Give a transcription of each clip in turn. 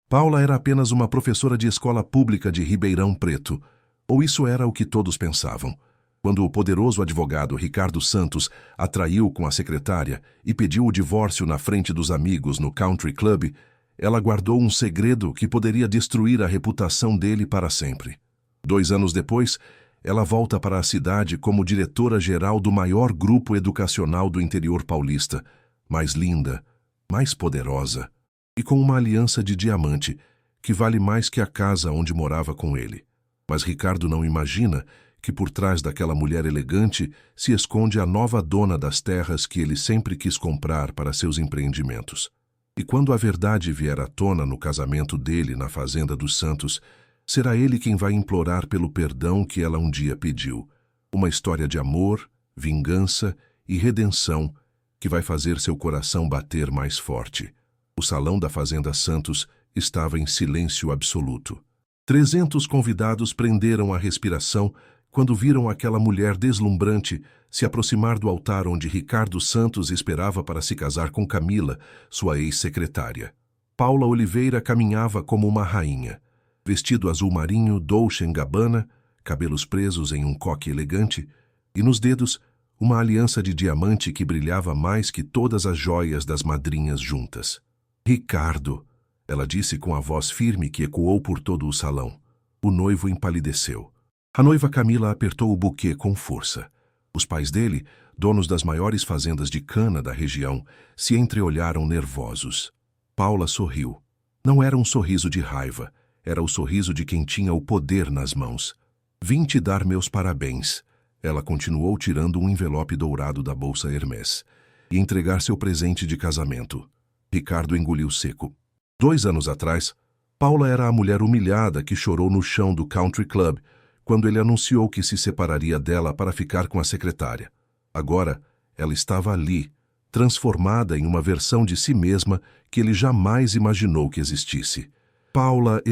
Paula era apenas uma professora de escola pública de Ribeirão Preto, ou isso era o que todos pensavam. Quando o poderoso advogado Ricardo Santos a traiu com a secretária e pediu o divórcio na frente dos amigos no Country Club, ela guardou um segredo que poderia destruir a reputação dele para sempre. 2 anos depois, ela volta para a cidade como diretora-geral do maior grupo educacional do interior paulista, mais linda, mais poderosa, e com uma aliança de diamante que vale mais que a casa onde morava com ele. Mas Ricardo não imagina que por trás daquela mulher elegante se esconde a nova dona das terras que ele sempre quis comprar para seus empreendimentos. E quando a verdade vier à tona no casamento dele na fazenda dos Santos, será ele quem vai implorar pelo perdão que ela um dia pediu. Uma história de amor, vingança e redenção que vai fazer seu coração bater mais forte. O salão da Fazenda Santos estava em silêncio absoluto. 300 convidados prenderam a respiração quando viram aquela mulher deslumbrante se aproximar do altar onde Ricardo Santos esperava para se casar com Camila, sua ex-secretária. Paula Oliveira caminhava como uma rainha. Vestido azul marinho, Dolce & Gabbana, cabelos presos em um coque elegante, e nos dedos uma aliança de diamante que brilhava mais que todas as joias das madrinhas juntas. Ricardo, ela disse com a voz firme que ecoou por todo o salão. O noivo empalideceu. A noiva Camila apertou o buquê com força. Os pais dele, donos das maiores fazendas de cana da região, se entreolharam nervosos. Paula sorriu. Não era um sorriso de raiva, era o sorriso de quem tinha o poder nas mãos. Vim te dar meus parabéns. Ela continuou tirando um envelope dourado da bolsa Hermès e entregar seu presente de casamento. Ricardo engoliu seco. 2 anos atrás, Paula era a mulher humilhada que chorou no chão do Country Club quando ele anunciou que se separaria dela para ficar com a secretária. Agora, ela estava ali, transformada em uma versão de si mesma que ele jamais imaginou que existisse. Paula,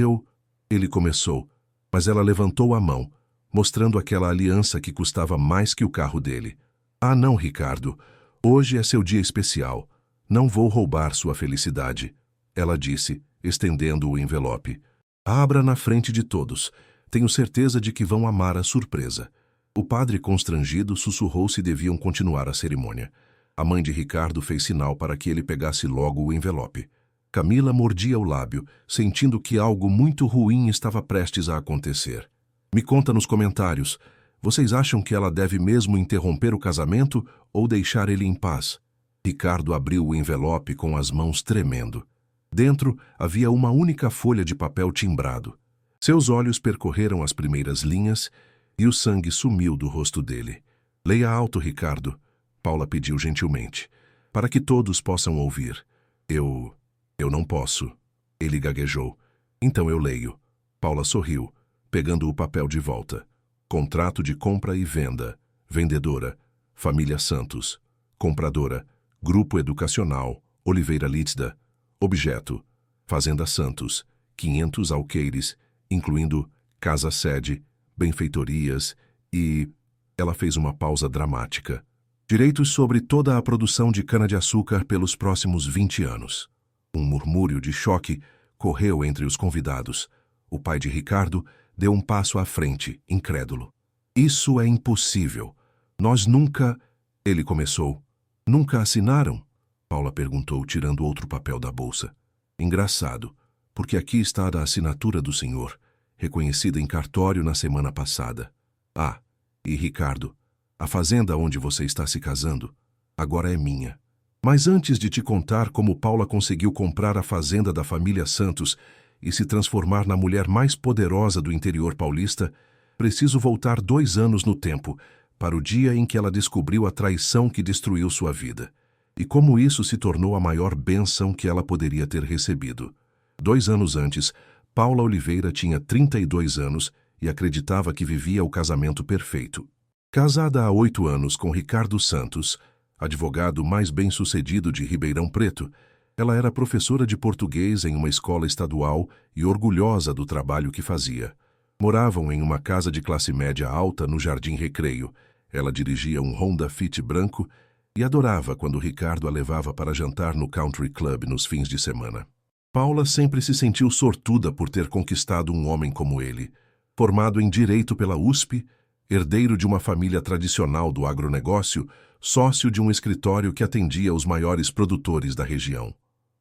Ele começou, mas ela levantou a mão, mostrando aquela aliança que custava mais que o carro dele. Ah, não, Ricardo. Hoje é seu dia especial. Não vou roubar sua felicidade, ela disse, estendendo o envelope. Abra na frente de todos. Tenho certeza de que vão amar a surpresa. O padre, constrangido, sussurrou se deviam continuar a cerimônia. A mãe de Ricardo fez sinal para que ele pegasse logo o envelope. Camila mordia o lábio, sentindo que algo muito ruim estava prestes a acontecer. Me conta nos comentários. Vocês acham que ela deve mesmo interromper o casamento ou deixar ele em paz? Ricardo abriu o envelope com as mãos tremendo. Dentro havia uma única folha de papel timbrado. Seus olhos percorreram as primeiras linhas e o sangue sumiu do rosto dele. Leia alto, Ricardo, Paula pediu gentilmente, para que todos possam ouvir. Eu não posso, ele gaguejou. Então eu leio. Paula sorriu, pegando o papel de volta. Contrato de compra e venda. Vendedora, Família Santos. Compradora, Grupo Educacional, Oliveira Lítzda. Objeto, Fazenda Santos, 500 alqueires, incluindo casa-sede, benfeitorias e... Ela fez uma pausa dramática. Direitos sobre toda a produção de cana-de-açúcar pelos próximos 20 anos. Um murmúrio de choque correu entre os convidados. O pai de Ricardo deu um passo à frente, incrédulo. Isso é impossível. Nós nunca... Ele começou. Nunca assinaram? Paula perguntou, tirando outro papel da bolsa. Engraçado, porque aqui está a assinatura do senhor, reconhecida em cartório na semana passada. Ah, e Ricardo, a fazenda onde você está se casando, agora é minha. Mas antes de te contar como Paula conseguiu comprar a fazenda da família Santos e se transformar na mulher mais poderosa do interior paulista, preciso voltar 2 anos no tempo, para o dia em que ela descobriu a traição que destruiu sua vida. E como isso se tornou a maior bênção que ela poderia ter recebido. 2 anos antes, Paula Oliveira tinha 32 anos e acreditava que vivia o casamento perfeito. Casada há 8 anos com Ricardo Santos, advogado mais bem-sucedido de Ribeirão Preto, ela era professora de português em uma escola estadual e orgulhosa do trabalho que fazia. Moravam em uma casa de classe média alta no Jardim Recreio. Ela dirigia um Honda Fit branco e adorava quando Ricardo a levava para jantar no Country Club nos fins de semana. Paula sempre se sentiu sortuda por ter conquistado um homem como ele, formado em Direito pela USP, herdeiro de uma família tradicional do agronegócio, sócio de um escritório que atendia os maiores produtores da região.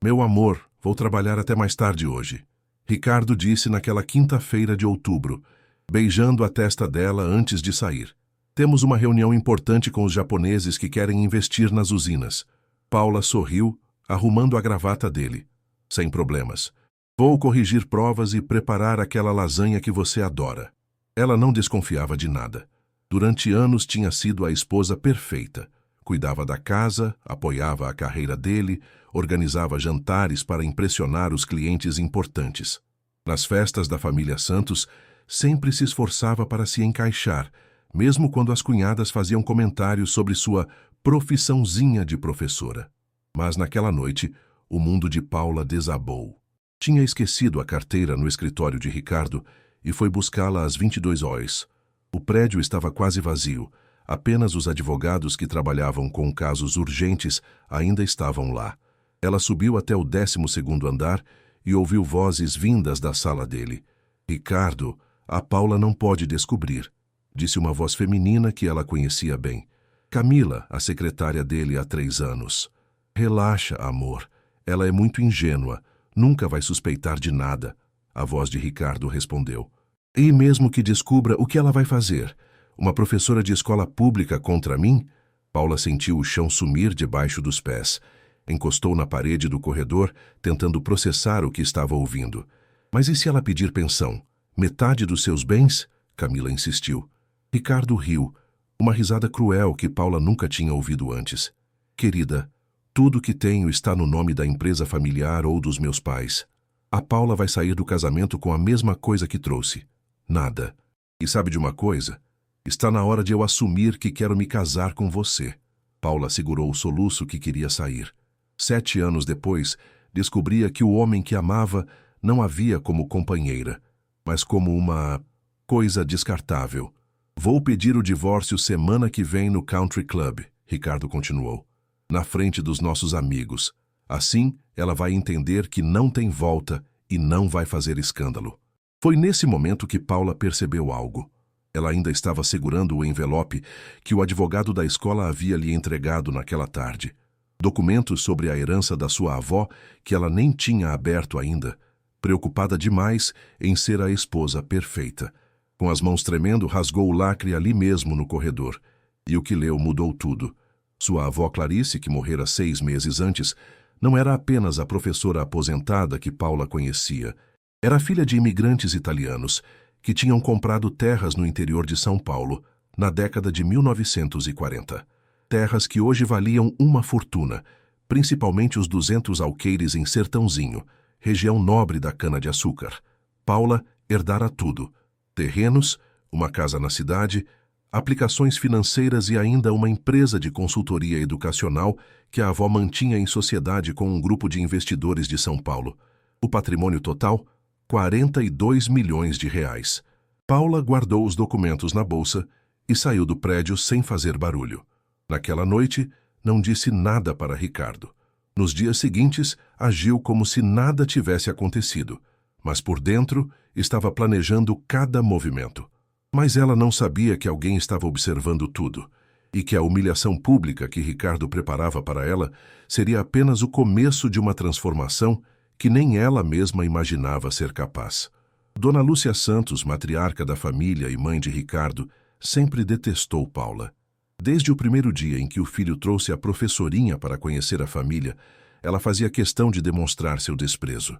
Meu amor, vou trabalhar até mais tarde hoje, Ricardo disse naquela quinta-feira de outubro, beijando a testa dela antes de sair. Temos uma reunião importante com os japoneses que querem investir nas usinas. Paula sorriu, arrumando a gravata dele. Sem problemas. Vou corrigir provas e preparar aquela lasanha que você adora. Ela não desconfiava de nada. Durante anos tinha sido a esposa perfeita. Cuidava da casa, apoiava a carreira dele, organizava jantares para impressionar os clientes importantes. Nas festas da família Santos, sempre se esforçava para se encaixar, mesmo quando as cunhadas faziam comentários sobre sua profissãozinha de professora. Mas naquela noite, o mundo de Paula desabou. Tinha esquecido a carteira no escritório de Ricardo e foi buscá-la às 22 horas. O prédio estava quase vazio. Apenas os advogados que trabalhavam com casos urgentes ainda estavam lá. Ela subiu até o 12º andar e ouviu vozes vindas da sala dele. Ricardo, a Paula não pode descobrir, disse uma voz feminina que ela conhecia bem. Camila, a secretária dele há 3 anos. Relaxa, amor. Ela é muito ingênua. Nunca vai suspeitar de nada. A voz de Ricardo respondeu. E mesmo que descubra, o que ela vai fazer? Uma professora de escola pública contra mim? Paula sentiu o chão sumir debaixo dos pés. Encostou na parede do corredor, tentando processar o que estava ouvindo. Mas e se ela pedir pensão? Metade dos seus bens? Camila insistiu. Ricardo riu, uma risada cruel que Paula nunca tinha ouvido antes. Querida, tudo que tenho está no nome da empresa familiar ou dos meus pais. A Paula vai sair do casamento com a mesma coisa que trouxe. Nada. E sabe de uma coisa? Está na hora de eu assumir que quero me casar com você. Paula segurou o soluço que queria sair. 7 anos depois, descobria que o homem que amava não a via como companheira, mas como uma coisa descartável. Vou pedir o divórcio semana que vem no Country Club, Ricardo continuou. Na frente dos nossos amigos. Assim, ela vai entender que não tem volta e não vai fazer escândalo. Foi nesse momento que Paula percebeu algo. Ela ainda estava segurando o envelope que o advogado da escola havia lhe entregado naquela tarde. Documentos sobre a herança da sua avó que ela nem tinha aberto ainda, preocupada demais em ser a esposa perfeita. Com as mãos tremendo, rasgou o lacre ali mesmo no corredor. E o que leu mudou tudo. Sua avó Clarice, que morrera 6 meses antes, não era apenas a professora aposentada que Paula conhecia. Era filha de imigrantes italianos que tinham comprado terras no interior de São Paulo, na década de 1940. Terras que hoje valiam uma fortuna, principalmente os 200 alqueires em Sertãozinho, região nobre da cana-de-açúcar. Paula herdara tudo: terrenos, uma casa na cidade, aplicações financeiras e ainda uma empresa de consultoria educacional que a avó mantinha em sociedade com um grupo de investidores de São Paulo. O patrimônio total, 42 milhões de reais. Paula guardou os documentos na bolsa e saiu do prédio sem fazer barulho. Naquela noite, não disse nada para Ricardo. Nos dias seguintes, agiu como se nada tivesse acontecido, mas por dentro estava planejando cada movimento. Mas ela não sabia que alguém estava observando tudo, e que a humilhação pública que Ricardo preparava para ela seria apenas o começo de uma transformação que nem ela mesma imaginava ser capaz. Dona Lúcia Santos, matriarca da família e mãe de Ricardo, sempre detestou Paula. Desde o primeiro dia em que o filho trouxe a professorinha para conhecer a família, ela fazia questão de demonstrar seu desprezo.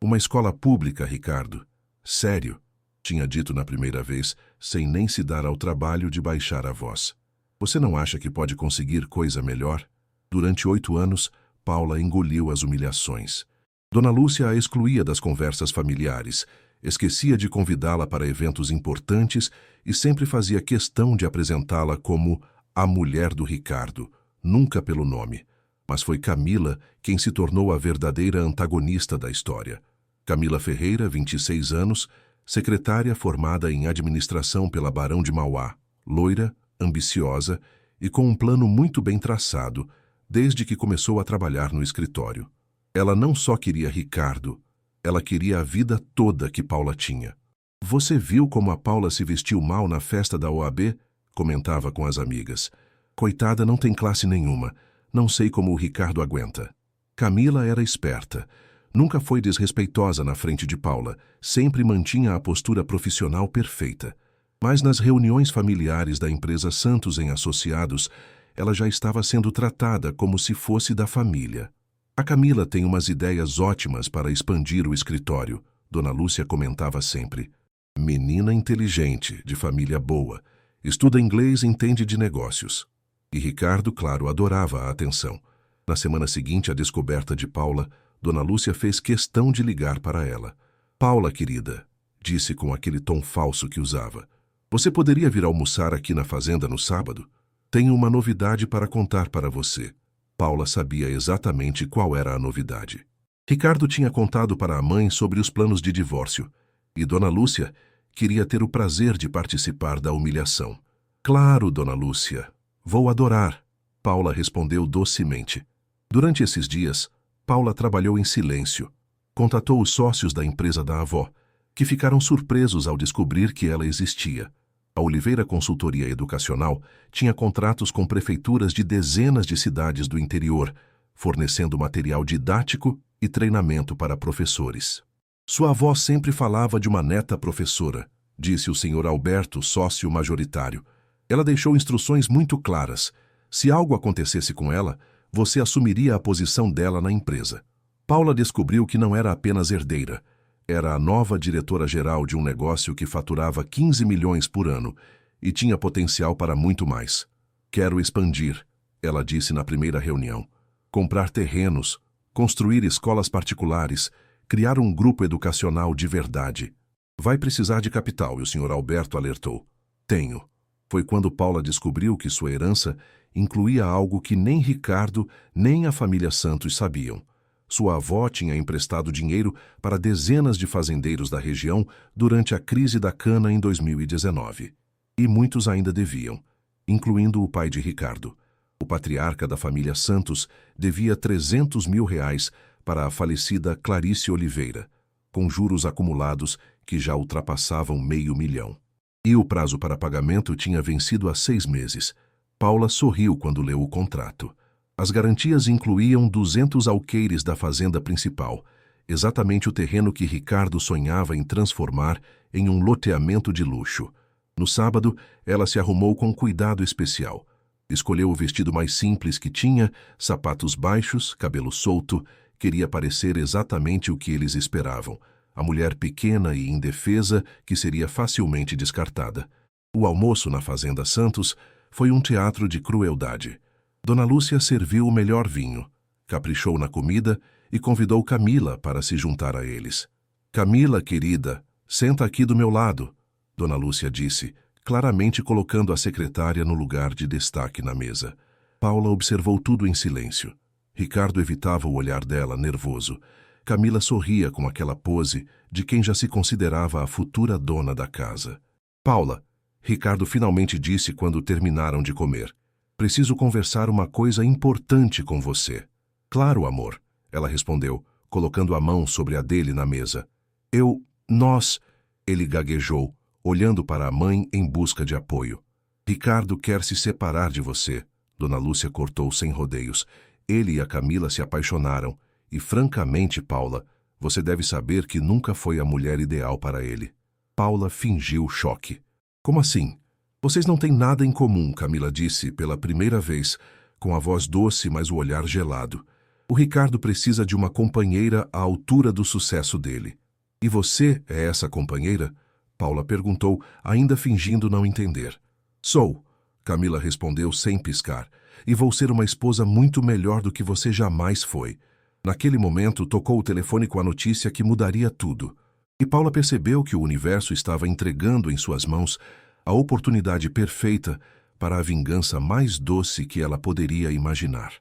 Uma escola pública, Ricardo. Sério, tinha dito na primeira vez, sem nem se dar ao trabalho de baixar a voz. Você não acha que pode conseguir coisa melhor? Durante 8 anos, Paula engoliu as humilhações. Dona Lúcia a excluía das conversas familiares, esquecia de convidá-la para eventos importantes e sempre fazia questão de apresentá-la como a mulher do Ricardo, nunca pelo nome. Mas foi Camila quem se tornou a verdadeira antagonista da história. Camila Ferreira, 26 anos, secretária formada em administração pela Barão de Mauá, loira, ambiciosa e com um plano muito bem traçado, desde que começou a trabalhar no escritório. Ela não só queria Ricardo, ela queria a vida toda que Paula tinha. Você viu como a Paula se vestiu mal na festa da OAB? Comentava com as amigas. Coitada, não tem classe nenhuma. Não sei como o Ricardo aguenta. Camila era esperta. Nunca foi desrespeitosa na frente de Paula. Sempre mantinha a postura profissional perfeita. Mas nas reuniões familiares da empresa Santos em Associados, ela já estava sendo tratada como se fosse da família. A Camila tem umas ideias ótimas para expandir o escritório, Dona Lúcia comentava sempre. Menina inteligente, de família boa. Estuda inglês e entende de negócios. E Ricardo, claro, adorava a atenção. Na semana seguinte à descoberta de Paula, Dona Lúcia fez questão de ligar para ela. Paula, querida, disse com aquele tom falso que usava. Você poderia vir almoçar aqui na fazenda no sábado? Tenho uma novidade para contar para você. Paula sabia exatamente qual era a novidade. Ricardo tinha contado para a mãe sobre os planos de divórcio. E Dona Lúcia queria ter o prazer de participar da humilhação. Claro, Dona Lúcia, vou adorar, Paula respondeu docemente. Durante esses dias, Paula trabalhou em silêncio. Contatou os sócios da empresa da avó, que ficaram surpresos ao descobrir que ela existia. A Oliveira Consultoria Educacional tinha contratos com prefeituras de dezenas de cidades do interior, fornecendo material didático e treinamento para professores. Sua avó sempre falava de uma neta professora, disse o senhor Alberto, sócio majoritário. Ela deixou instruções muito claras. Se algo acontecesse com ela, você assumiria a posição dela na empresa. Paula descobriu que não era apenas herdeira. Era a nova diretora-geral de um negócio que faturava 15 milhões por ano e tinha potencial para muito mais. Quero expandir, ela disse na primeira reunião. Comprar terrenos, construir escolas particulares, criar um grupo educacional de verdade. Vai precisar de capital, e o senhor Alberto alertou. Tenho. Foi quando Paula descobriu que sua herança incluía algo que nem Ricardo nem a família Santos sabiam. Sua avó tinha emprestado dinheiro para dezenas de fazendeiros da região durante a crise da cana em 2019. E muitos ainda deviam, incluindo o pai de Ricardo. O patriarca da família Santos devia R$300 mil para a falecida Clarice Oliveira, com juros acumulados que já ultrapassavam R$500 mil. E o prazo para pagamento tinha vencido há 6 meses. Paula sorriu quando leu o contrato. As garantias incluíam 200 alqueires da fazenda principal, exatamente o terreno que Ricardo sonhava em transformar em um loteamento de luxo. No sábado, ela se arrumou com cuidado especial. Escolheu o vestido mais simples que tinha, sapatos baixos, cabelo solto. Queria parecer exatamente o que eles esperavam. A mulher pequena e indefesa que seria facilmente descartada. O almoço na Fazenda Santos foi um teatro de crueldade. Dona Lúcia serviu o melhor vinho, caprichou na comida e convidou Camila para se juntar a eles. Camila, querida, senta aqui do meu lado, Dona Lúcia disse, claramente colocando a secretária no lugar de destaque na mesa. Paula observou tudo em silêncio. Ricardo evitava o olhar dela, nervoso. Camila sorria com aquela pose de quem já se considerava a futura dona da casa. Paula, Ricardo finalmente disse quando terminaram de comer. Preciso conversar uma coisa importante com você. Claro, amor, ela respondeu, colocando a mão sobre a dele na mesa. Nós, ele gaguejou, olhando para a mãe em busca de apoio. Ricardo quer se separar de você, Dona Lúcia cortou sem rodeios. Ele e a Camila se apaixonaram, e francamente, Paula, você deve saber que nunca foi a mulher ideal para ele. Paula fingiu choque. Como assim? Vocês não têm nada em comum, Camila disse pela primeira vez, com a voz doce, mas o olhar gelado. O Ricardo precisa de uma companheira à altura do sucesso dele. E você é essa companheira? Paula perguntou, ainda fingindo não entender. Sou, Camila respondeu sem piscar, e vou ser uma esposa muito melhor do que você jamais foi. Naquele momento, tocou o telefone com a notícia que mudaria tudo. E Paula percebeu que o universo estava entregando em suas mãos a oportunidade perfeita para a vingança mais doce que ela poderia imaginar.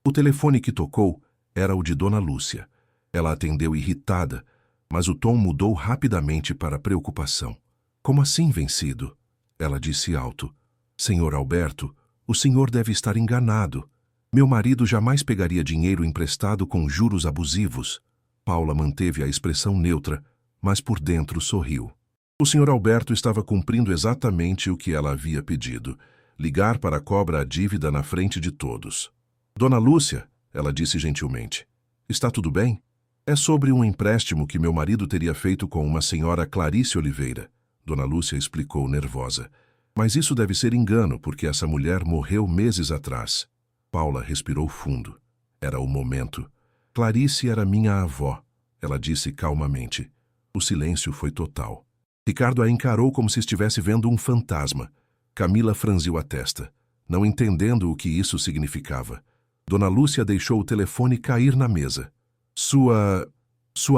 O telefone que tocou era o de Dona Lúcia. Ela atendeu irritada, mas o tom mudou rapidamente para preocupação. Como assim, vencido? Ela disse alto. Senhor Alberto, o senhor deve estar enganado. Meu marido jamais pegaria dinheiro emprestado com juros abusivos. Paula manteve a expressão neutra, mas por dentro sorriu. O Sr. Alberto estava cumprindo exatamente o que ela havia pedido: ligar para cobrar a dívida na frente de todos. Dona Lúcia, ela disse gentilmente, está tudo bem? É sobre um empréstimo que meu marido teria feito com uma senhora Clarice Oliveira. Dona Lúcia explicou nervosa. Mas isso deve ser engano, porque essa mulher morreu meses atrás. Paula respirou fundo. Era o momento. Clarice era minha avó, ela disse calmamente. O silêncio foi total. Ricardo a encarou como se estivesse vendo um fantasma. Camila franziu a testa, não entendendo o que isso significava. Dona Lúcia deixou o telefone cair na mesa. Sua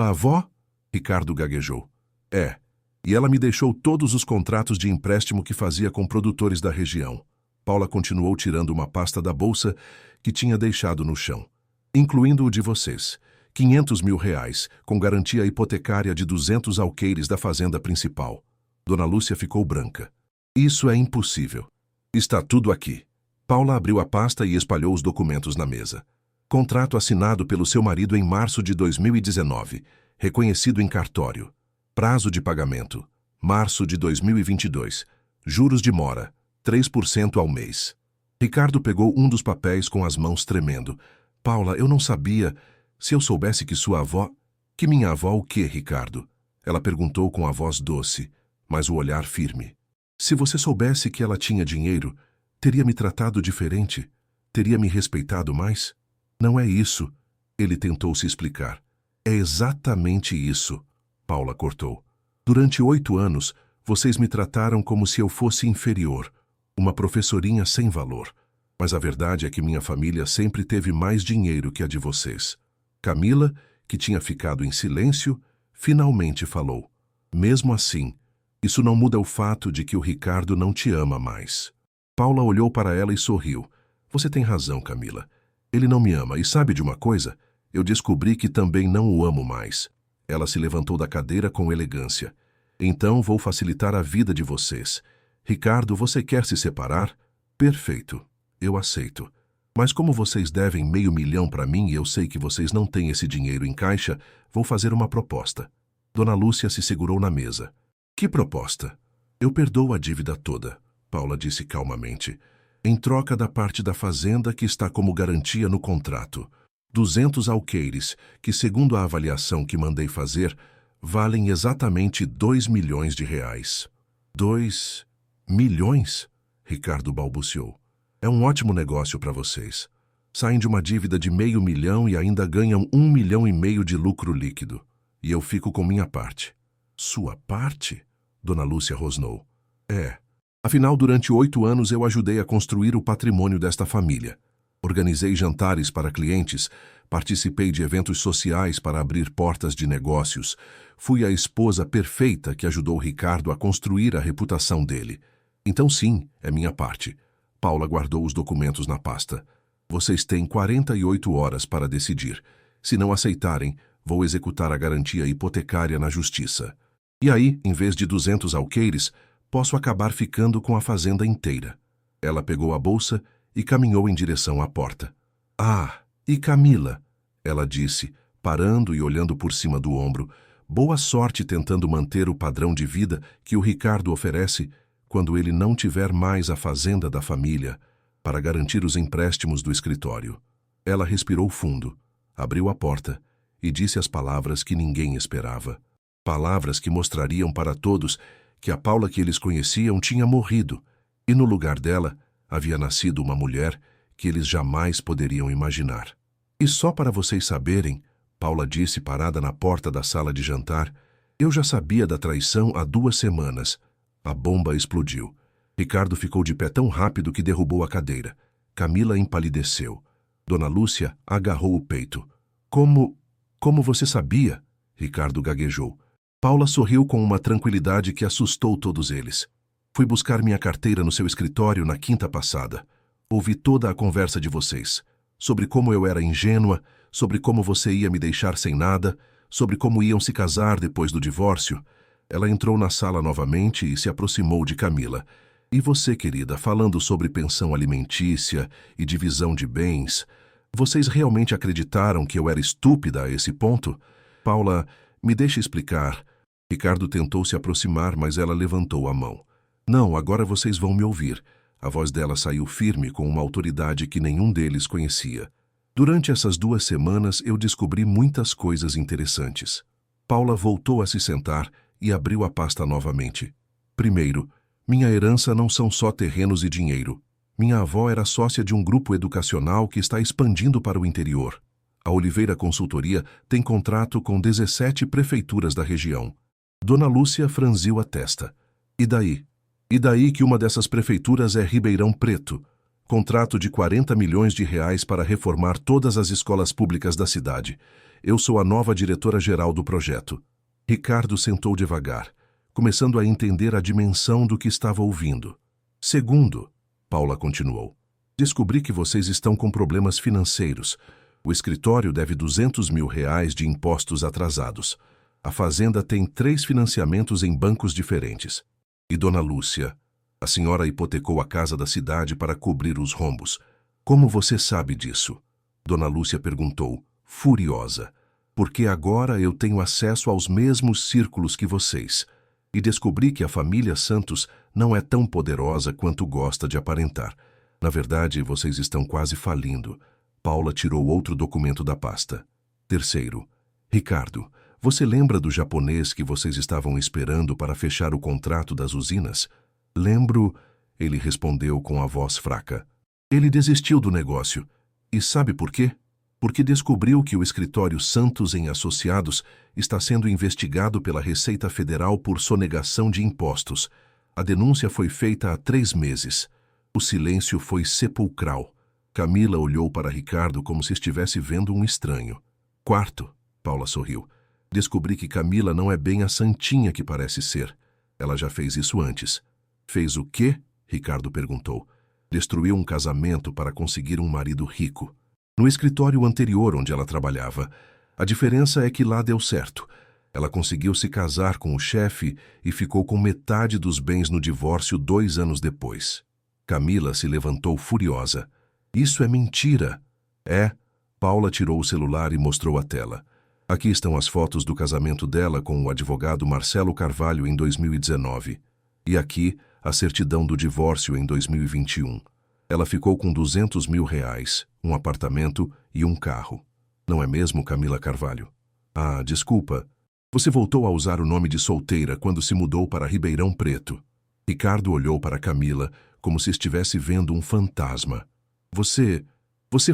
avó? Ricardo gaguejou. É. E ela me deixou todos os contratos de empréstimo que fazia com produtores da região. Paula continuou tirando uma pasta da bolsa que tinha deixado no chão. Incluindo o de vocês. 500 mil reais, com garantia hipotecária de 200 alqueires da fazenda principal. Dona Lúcia ficou branca. Isso é impossível. Está tudo aqui. Paula abriu a pasta e espalhou os documentos na mesa. Contrato assinado pelo seu marido em março de 2019, reconhecido em cartório. Prazo de pagamento, março de 2022. Juros de mora, 3% ao mês. Ricardo pegou um dos papéis com as mãos tremendo. Paula, eu não sabia. Se eu soubesse que sua avó... Que minha avó o quê, Ricardo? Ela perguntou com a voz doce, mas o olhar firme. Se você soubesse que ela tinha dinheiro, teria me tratado diferente? Teria me respeitado mais? Não é isso. Ele tentou se explicar. É exatamente isso. Paula cortou. Durante 8 anos, vocês me trataram como se eu fosse inferior, uma professorinha sem valor. Mas a verdade é que minha família sempre teve mais dinheiro que a de vocês. Camila, que tinha ficado em silêncio, finalmente falou. Mesmo assim, isso não muda o fato de que o Ricardo não te ama mais. Paula olhou para ela e sorriu. Você tem razão, Camila. Ele não me ama e sabe de uma coisa? Eu descobri que também não o amo mais. Ela se levantou da cadeira com elegância. Então vou facilitar a vida de vocês. Ricardo, você quer se separar? Perfeito. Eu aceito. Mas como vocês devem $500 mil para mim e eu sei que vocês não têm esse dinheiro em caixa, vou fazer uma proposta. Dona Lúcia se segurou na mesa. Que proposta? Eu perdoo a dívida toda, Paula disse calmamente, em troca da parte da fazenda que está como garantia no contrato. 200 alqueires, que segundo a avaliação que mandei fazer, valem exatamente R$2 milhões. 2 milhões? Ricardo balbuciou. É um ótimo negócio para vocês. Saem de uma dívida de $500 mil e ainda ganham R$1,5 milhão de lucro líquido. E eu fico com minha parte. Sua parte? Dona Lúcia rosnou. É. Afinal, durante 8 anos eu ajudei a construir o patrimônio desta família. Organizei jantares para clientes, participei de eventos sociais para abrir portas de negócios. Fui a esposa perfeita que ajudou Ricardo a construir a reputação dele. Então sim, é minha parte. Paula guardou os documentos na pasta. Vocês têm 48 horas para decidir. Se não aceitarem, vou executar a garantia hipotecária na justiça. E aí, em vez de 200 alqueires, posso acabar ficando com a fazenda inteira. Ela pegou a bolsa e caminhou em direção à porta. Ah, e Camila? Ela disse, parando e olhando por cima do ombro. Boa sorte tentando manter o padrão de vida que o Ricardo oferece quando ele não tiver mais a fazenda da família para garantir os empréstimos do escritório. Ela respirou fundo, abriu a porta e disse as palavras que ninguém esperava. Palavras que mostrariam para todos que a Paula que eles conheciam tinha morrido e no lugar dela havia nascido uma mulher que eles jamais poderiam imaginar. E só para vocês saberem, Paula disse parada na porta da sala de jantar, eu já sabia da traição há 2 semanas. A bomba explodiu. Ricardo ficou de pé tão rápido que derrubou a cadeira. Camila empalideceu. Dona Lúcia agarrou o peito. Como você sabia? Ricardo gaguejou. Paula sorriu com uma tranquilidade que assustou todos eles. Fui buscar minha carteira no seu escritório na quinta passada. Ouvi toda a conversa de vocês. Sobre como eu era ingênua, sobre como você ia me deixar sem nada, sobre como iam se casar depois do divórcio. Ela entrou na sala novamente e se aproximou de Camila. E você, querida, falando sobre pensão alimentícia e divisão de bens, vocês realmente acreditaram que eu era estúpida a esse ponto? Paula, me deixe explicar. Ricardo tentou se aproximar, mas ela levantou a mão. Não, agora vocês vão me ouvir. A voz dela saiu firme com uma autoridade que nenhum deles conhecia. Durante essas 2 semanas, eu descobri muitas coisas interessantes. Paula voltou a se sentar e abriu a pasta novamente. Primeiro, minha herança não são só terrenos e dinheiro. Minha avó era sócia de um grupo educacional que está expandindo para o interior. A Oliveira Consultoria tem contrato com 17 prefeituras da região. Dona Lúcia franziu a testa. E daí? E daí que uma dessas prefeituras é Ribeirão Preto. Contrato de 40 milhões de reais para reformar todas as escolas públicas da cidade. Eu sou a nova diretora-geral do projeto. Ricardo sentou devagar, começando a entender a dimensão do que estava ouvindo. Segundo, Paula continuou, descobri que vocês estão com problemas financeiros. O escritório deve 200 mil reais de impostos atrasados. A fazenda tem 3 financiamentos em bancos diferentes. E Dona Lúcia, a senhora hipotecou a casa da cidade para cobrir os rombos. Como você sabe disso? Dona Lúcia perguntou, furiosa. Porque agora eu tenho acesso aos mesmos círculos que vocês. E descobri que a família Santos não é tão poderosa quanto gosta de aparentar. Na verdade, vocês estão quase falindo. Paula tirou outro documento da pasta. Terceiro, Ricardo, você lembra do japonês que vocês estavam esperando para fechar o contrato das usinas? Lembro, ele respondeu com a voz fraca. Ele desistiu do negócio. E sabe por quê? Porque descobriu que o escritório Santos em Associados está sendo investigado pela Receita Federal por sonegação de impostos. A denúncia foi feita há 3 meses. O silêncio foi sepulcral. Camila olhou para Ricardo como se estivesse vendo um estranho. Quarto, Paula sorriu. Descobri que Camila não é bem a santinha que parece ser. Ela já fez isso antes. Fez o quê? Ricardo perguntou. Destruiu um casamento para conseguir um marido rico. No escritório anterior onde ela trabalhava. A diferença é que lá deu certo. Ela conseguiu se casar com o chefe e ficou com metade dos bens no divórcio 2 anos depois. Camila se levantou furiosa. Isso é mentira. É. Paula tirou o celular e mostrou a tela. Aqui estão as fotos do casamento dela com o advogado Marcelo Carvalho em 2019. E aqui, a certidão do divórcio em 2021. Ela ficou com 200 mil reais, um apartamento e um carro. Não é mesmo, Camila Carvalho? Ah, desculpa. Você voltou a usar o nome de solteira quando se mudou para Ribeirão Preto. Ricardo olhou para Camila como se estivesse vendo um fantasma. Você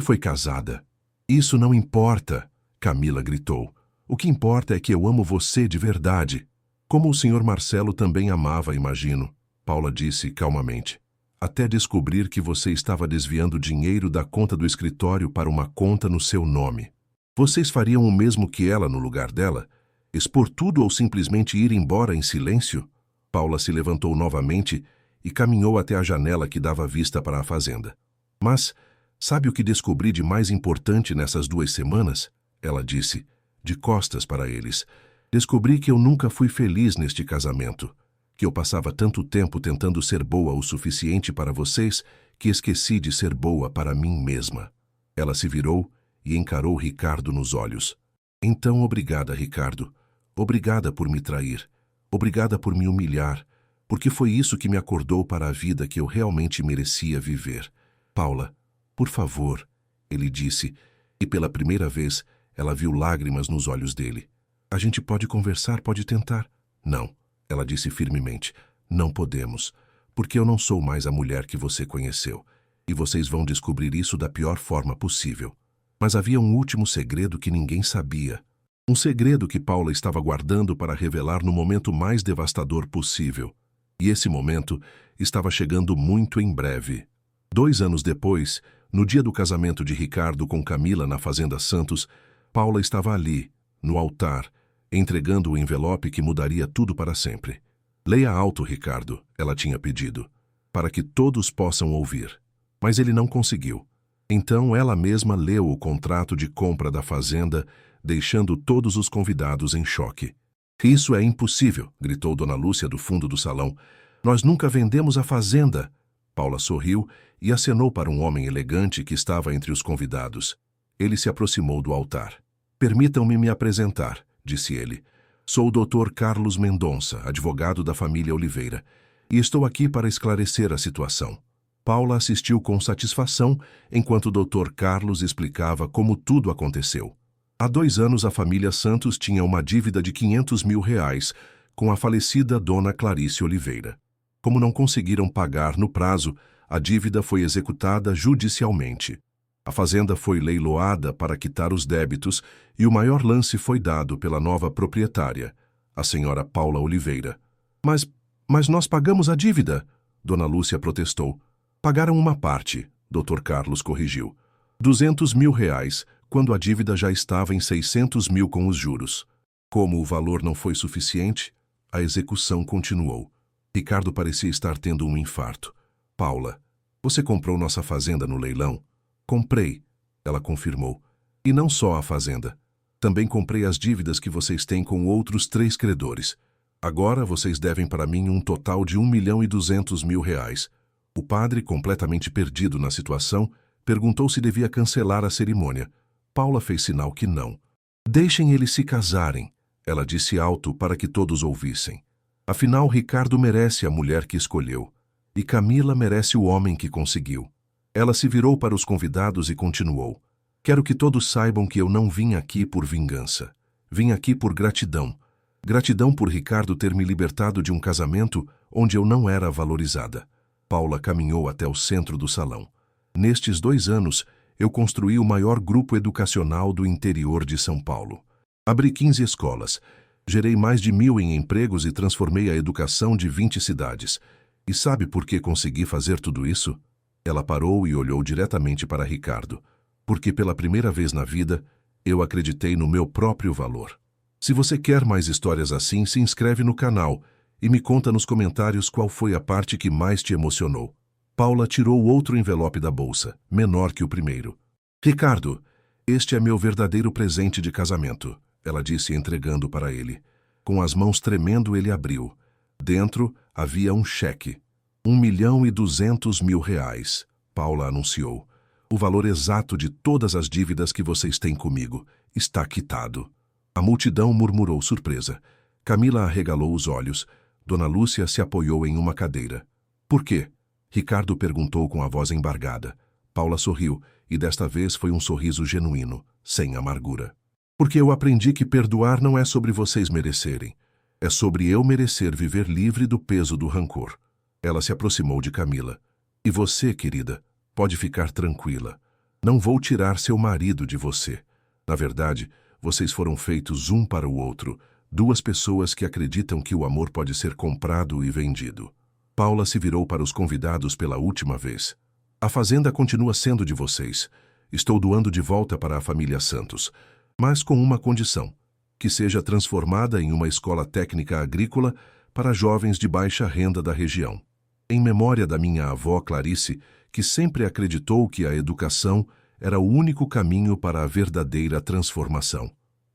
foi casada. Isso não importa, Camila gritou. O que importa é que eu amo você de verdade. Como o senhor Marcelo também amava, imagino, Paula disse calmamente. Até descobrir que você estava desviando dinheiro da conta do escritório para uma conta no seu nome. Vocês fariam o mesmo que ela no lugar dela? Expor tudo ou simplesmente ir embora em silêncio? Paula se levantou novamente e caminhou até a janela que dava vista para a fazenda. Mas, sabe o que descobri de mais importante nessas 2 semanas? Ela disse, de costas para eles. Descobri que eu nunca fui feliz neste casamento. Que eu passava tanto tempo tentando ser boa o suficiente para vocês que esqueci de ser boa para mim mesma. Ela se virou e encarou Ricardo nos olhos. Então, obrigada, Ricardo. Obrigada por me trair. Obrigada por me humilhar, porque foi isso que me acordou para a vida que eu realmente merecia viver. Paula, por favor, ele disse, e pela primeira vez ela viu lágrimas nos olhos dele. A gente pode conversar, pode tentar. Não, ela disse firmemente, não podemos, porque eu não sou mais a mulher que você conheceu, e vocês vão descobrir isso da pior forma possível. Mas havia um último segredo que ninguém sabia. Um segredo que Paula estava guardando para revelar no momento mais devastador possível. E esse momento estava chegando muito em breve. 2 anos depois, no dia do casamento de Ricardo com Camila na Fazenda Santos, Paula estava ali, no altar, entregando o envelope que mudaria tudo para sempre. Leia alto, Ricardo, ela tinha pedido, para que todos possam ouvir. Mas ele não conseguiu. Então ela mesma leu o contrato de compra da fazenda, deixando todos os convidados em choque. Isso é impossível, gritou Dona Lúcia do fundo do salão. Nós nunca vendemos a fazenda. Paula sorriu e acenou para um homem elegante que estava entre os convidados. Ele se aproximou do altar. Permitam-me me apresentar, disse ele. Sou o Dr. Carlos Mendonça, advogado da família Oliveira, e estou aqui para esclarecer a situação. Paula assistiu com satisfação enquanto o Dr. Carlos explicava como tudo aconteceu. Há 2 anos a família Santos tinha uma dívida de R$ 500 mil com a falecida dona Clarice Oliveira. Como não conseguiram pagar no prazo, a dívida foi executada judicialmente. A fazenda foi leiloada para quitar os débitos e o maior lance foi dado pela nova proprietária, a senhora Paula Oliveira. Mas nós pagamos a dívida, Dona Lúcia protestou. Pagaram uma parte, Dr. Carlos corrigiu. R$ 200 mil, quando a dívida já estava em 600 mil com os juros. Como o valor não foi suficiente, a execução continuou. Ricardo parecia estar tendo um infarto. Paula, você comprou nossa fazenda no leilão? Comprei, ela confirmou. E não só a fazenda. Também comprei as dívidas que vocês têm com outros 3 credores. Agora vocês devem para mim um total de R$ 1.200.000. O padre, completamente perdido na situação, perguntou se devia cancelar a cerimônia. Paula fez sinal que não. Deixem eles se casarem, ela disse alto para que todos ouvissem. Afinal, Ricardo merece a mulher que escolheu. E Camila merece o homem que conseguiu. Ela se virou para os convidados e continuou. Quero que todos saibam que eu não vim aqui por vingança. Vim aqui por gratidão. Gratidão por Ricardo ter me libertado de um casamento onde eu não era valorizada. Paula caminhou até o centro do salão. Nestes 2 anos, eu construí o maior grupo educacional do interior de São Paulo. Abri 15 escolas, gerei mais de 1.000 em empregos e transformei a educação de 20 cidades. E sabe por que consegui fazer tudo isso? Ela parou e olhou diretamente para Ricardo. Porque pela primeira vez na vida, eu acreditei no meu próprio valor. Se você quer mais histórias assim, se inscreve no canal e me conta nos comentários qual foi a parte que mais te emocionou. Paula tirou outro envelope da bolsa, menor que o primeiro. Ricardo, este é meu verdadeiro presente de casamento, ela disse entregando para ele. Com as mãos tremendo, ele abriu. Dentro havia um cheque. R$ 1.200.000, Paula anunciou. O valor exato de todas as dívidas que vocês têm comigo está quitado. A multidão murmurou surpresa. Camila arregalou os olhos. Dona Lúcia se apoiou em uma cadeira. Por quê? Ricardo perguntou com a voz embargada. Paula sorriu, e desta vez foi um sorriso genuíno, sem amargura. Porque eu aprendi que perdoar não é sobre vocês merecerem. É sobre eu merecer viver livre do peso do rancor. Ela se aproximou de Camila. E você, querida, pode ficar tranquila. Não vou tirar seu marido de você. Na verdade, vocês foram feitos um para o outro, 2 pessoas que acreditam que o amor pode ser comprado e vendido. Paula se virou para os convidados pela última vez. A fazenda continua sendo de vocês. Estou doando de volta para a família Santos, mas com uma condição: que seja transformada em uma escola técnica agrícola para jovens de baixa renda da região. Em memória da minha avó Clarice, que sempre acreditou que a educação era o único caminho para a verdadeira transformação.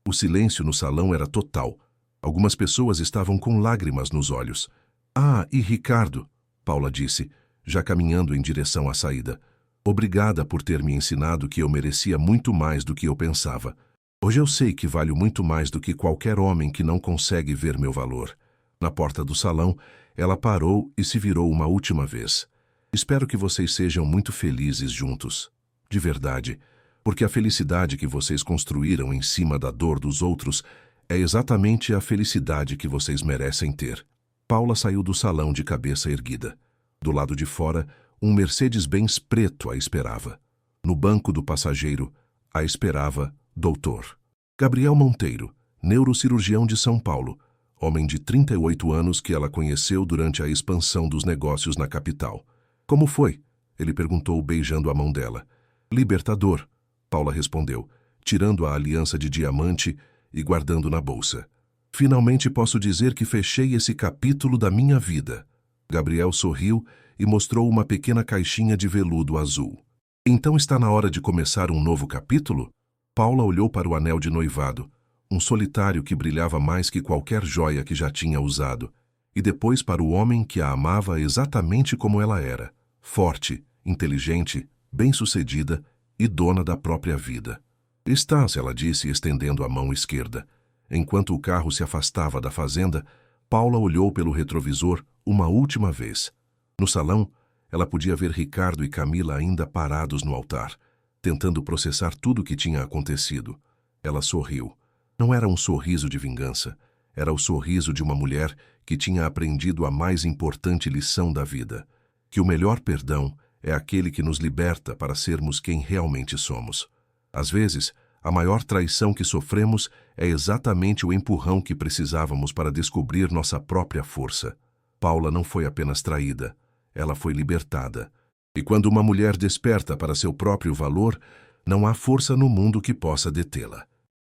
O silêncio no salão era total. Algumas pessoas estavam com lágrimas nos olhos. Ah, e Ricardo, Paula disse, já caminhando em direção à saída. Obrigada por ter me ensinado que eu merecia muito mais do que eu pensava. Hoje eu sei que valho muito mais do que qualquer homem que não consegue ver meu valor. Na porta do salão, ela parou e se virou uma última vez. Espero que vocês sejam muito felizes juntos. De verdade, porque a felicidade que vocês construíram em cima da dor dos outros é exatamente a felicidade que vocês merecem ter. Paula saiu do salão de cabeça erguida. Do lado de fora, um Mercedes-Benz preto a esperava. No banco do passageiro, a esperava Dr. Gabriel Monteiro, neurocirurgião de São Paulo, homem de 38 anos que ela conheceu durante a expansão dos negócios na capital. Como foi? Ele perguntou, beijando a mão dela. Libertador, Paula respondeu, tirando a aliança de diamante e guardando na bolsa. Finalmente posso dizer que fechei esse capítulo da minha vida. Gabriel sorriu e mostrou uma pequena caixinha de veludo azul. Então está na hora de começar um novo capítulo? Paula olhou para o anel de noivado, um solitário que brilhava mais que qualquer joia que já tinha usado, e depois para o homem que a amava exatamente como ela era, forte, inteligente, bem-sucedida e dona da própria vida. Estás, ela disse, estendendo a mão esquerda. Enquanto o carro se afastava da fazenda, Paula olhou pelo retrovisor uma última vez. No salão, ela podia ver Ricardo e Camila ainda parados no altar, tentando processar tudo o que tinha acontecido. Ela sorriu. Não era um sorriso de vingança. Era o sorriso de uma mulher que tinha aprendido a mais importante lição da vida, que o melhor perdão é aquele que nos liberta para sermos quem realmente somos. Às vezes, a maior traição que sofremos é exatamente o empurrão que precisávamos para descobrir nossa própria força. Paula não foi apenas traída, ela foi libertada. E quando uma mulher desperta para seu próprio valor, não há força no mundo que possa detê-la.